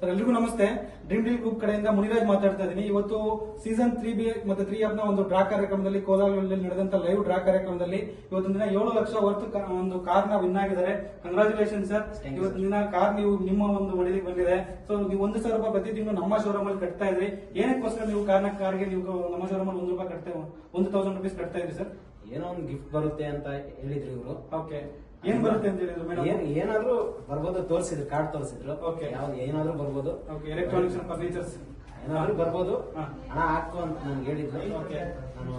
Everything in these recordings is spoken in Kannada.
ಸರ್ ಎಲ್ರಿಗೂ ನಮಸ್ತೆ. ಡ್ರೀಮ್ ಡೀಲ್ ಗ್ರೂಪ್ ಕಡೆಯಿಂದ ಮುನಿರಾಜ್ ಮಾತಾಡ್ತಾ ಇದ್ದೀನಿ. ಇವತ್ತು ಸೀಸನ್ 3B ಮತ್ತೆ 3F ನ ಒಂದು ಡ್ರಾ ಕಾರ್ಯಕ್ರಮದಲ್ಲಿ ಕೋಲಾರದಲ್ಲಿ ನಡೆದಂತ ಲೈವ್ ಡ್ರಾ ಕಾರ್ಯಕ್ರಮದಲ್ಲಿ ಇವತ್ತಿನ ದಿನ 7 ಲಕ್ಷ ವರ್ತ್ ಒಂದು ಕಾರ್ ನ ವಿನ್ ಆಗಿದ್ದಾರೆ. Congratulation sir. ಇವತ್ತಿನ ದಿನ ಕಾರ್ ನೀವು ನಿಮ್ಮ ಒಂದು ಮಡಿಲಿಗೆ ಬಂದಿದೆ. ಸೊ ನೀವು 1,000 ರೂಪಾಯಿ ಪ್ರತಿ ತಿಂಗಳು ನಮ್ಮ ಶೋರೂಮ್ ಅಲ್ಲಿ ಕಟ್ತಾ ಇದ್ರಿ. ಏನಕ್ಕೋಸ್ಕರ ನೀವು ಕಾರ್ಗೆ ನೀವು ನಮ್ಮ ಶೋರೂಮ್ ಅಲ್ಲಿ 1 ರೂಪಾಯಿ ಕಟ್ತಾ 1,000 ರೂಪೀಸ್ ಕಟ್ತಾ ಇದ್ರಿ ಸರ್? ಏನೋ ಒಂದು ಗಿಫ್ಟ್ ಬರುತ್ತೆ ಅಂತ ಹೇಳಿದ್ರು ಇವರು. ಓಕೆ, ಏನ್ ಬರುತ್ತೆ ಅಂತ ಹೇಳಿದ್ರು ಮೇಡಮ್? ಏನಾದ್ರೂ ಬರ್ಬೋದು, ತೋರಿಸಿದ್ರು, ಕಾರ್ಡ್ ತೋರಿಸಿದ್ರು. ಓಕೆ, ಯಾವ್ದು ಏನಾದ್ರೂ ಬರ್ಬೋದು. ಓಕೆ, ಎಲೆಕ್ಟ್ರಾನಿಕ್ಸ್ ಅಂಡ್ ಫರ್ನಿಚರ್ಸ್ ಏನಾದ್ರೂ ಬರ್ಬೋದು. ಹಣ ಹಾಕು ಅಂತ ನನ್ಗೆ ಹೇಳಿದ್ರು. ಓಕೆ, ನಾನು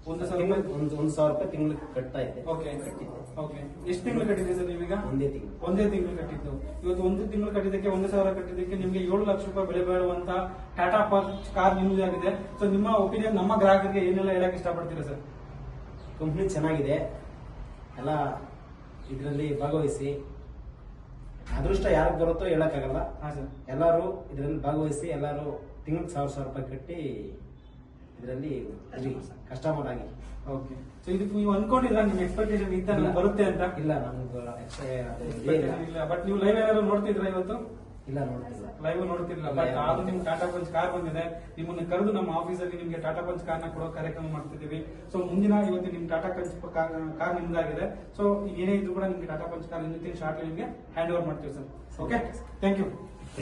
1,000 ರೂಪಾಯಿ 1,000 ರೂಪಾಯಿ ತಿಂಗಳಿಗೆ ಕಟ್ತಾ ಇದ್ದೆ. ಓಕೆ ಓಕೆ, ಎಷ್ಟು ತಿಂಗಳು ಕಟ್ಟಿದೆ ಸರ್ ನೀವೀಗ? ಒಂದೇ ತಿಂಗಳು ಕಟ್ಟಿದ್ದು. ಇವತ್ತು 1 ತಿಂಗಳು ಕಟ್ಟಿದ್ದಕ್ಕೆ 1,000 ಕಟ್ಟಿದ್ದಕ್ಕೆ ನಿಮ್ಗೆ 7 ಲಕ್ಷ ರೂಪಾಯಿ ಬೆಲೆ ಬಾಳುವಂತ ಟಾಟಾ ಪಂಚ್ ಕಾರ್ ನಿಮ್ದು ಆಗಿದೆ. ಸೊ ನಿಮ್ಮ ಒಪಿನಿಯನ್ ನಮ್ಮ ಗ್ರಾಹಕರಿಗೆ ಏನೆಲ್ಲ ಹೇಳಕ್ ಇಷ್ಟಪಡ್ತೀರಾ ಸರ್? ಕಂಪ್ನಿ ಚೆನ್ನಾಗಿದೆ, ಎಲ್ಲ ಇದರಲ್ಲಿ ಭಾಗವಹಿಸಿ. ಅದೃಷ್ಟ ಯಾರಿಗೆ ಬರುತ್ತೋ ಹೇಳಕ್ಕಾಗಲ್ಲ. ಎಲ್ಲರೂ ಇದರಲ್ಲಿ ಭಾಗವಹಿಸಿ, ಎಲ್ಲರೂ ತಿಂಗಳಿಗೆ 1,000 ರೂಪಾಯಿ ಕಟ್ಟಿ ಇದರಲ್ಲಿ ಕಸ್ಟಮರ್ ಆಗಿ. ಓಕೆ, ಸೊ ಇದಕ್ಕೆ ನೀವು ಅನ್ಕೊಂಡಿದ್ರ ನಿಮ್ ಎಕ್ಸ್ಪೆಕ್ಟೇಷನ್ ಈ ತರ ಬರುತ್ತೆ ಅಂತ? ಇಲ್ಲ, ನಮ್ಗೆ ಇಲ್ಲ. ಬಟ್ ನೀವು ಲೈವ್ ಏನಾದ್ರು ನೋಡ್ತಿದ್ರ ಇವತ್ತು? ಇಲ್ಲ, ನೋಡ್ತಿಲ್ಲ. ಲೈವ್ ನೋಡ್ತಿರ್ಲಿಲ್ಲ. ಬಟ್ ಆದ್ರೂ ನಿಮ್ಗೆ ಟಾಟಾ ಪಂಚ್ ಕಾರ್ ಬಂದಿದೆ. ನಿಮ್ಮನ್ನ ಕರೆದು ನಮ್ಮ ಆಫೀಸಲ್ಲಿ ನಿಮ್ಗೆ ಟಾಟಾ ಪಂಚ್ ಕಾರ್ ನ ಕೊಡೋ ಕಾರ್ಯಕ್ರಮ ಮಾಡ್ತಿದ್ದೀವಿ. ಸೊ ಮುಂದಿನ ಇವತ್ತು ನಿಮ್ ಟಾಟಾ ಪಂಚ್ ಕಾರ್ ನಿಮ್ದಾಗಿದೆ. ಸೊ ಏನೇ ಇದ್ರು ಕೂಡ ನಿಮ್ಗೆ ಟಾಟಾ ಪಂಚ್ ಕಾರ್ ಶಾರ್ಟ್ಲಿ ನಿಮ್ಗೆ ಹ್ಯಾಂಡ್ ಓವರ್ ಮಾಡ್ತೀವಿ ಸರ್. Okay, thank you.